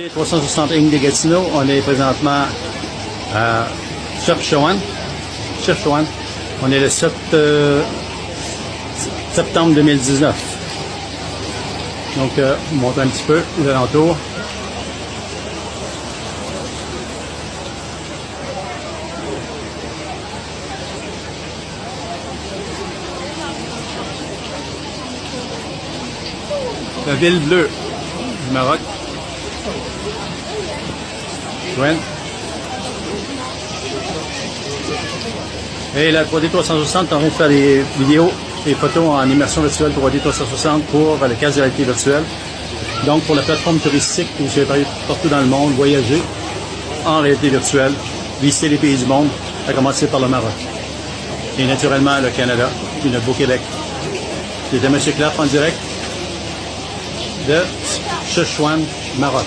360 Inc. de Gatineau, on est présentement à Chefchaouen. On est le 7 septembre 2019. Donc, on monte un petit peu l'alentour. La ville bleue du Maroc. Joanne. Et la 3D 360, on vient de faire des vidéos, des photos en immersion virtuelle 3D 360 pour le casque de réalité virtuelle. Donc, pour la plateforme touristique où j'ai partout dans le monde, voyager en réalité virtuelle, visiter les pays du monde, à commencer par le Maroc. Et naturellement, le Canada, puis le Beau-Québec. C'était M. Clapp en direct de Chefchaouen, Maroc.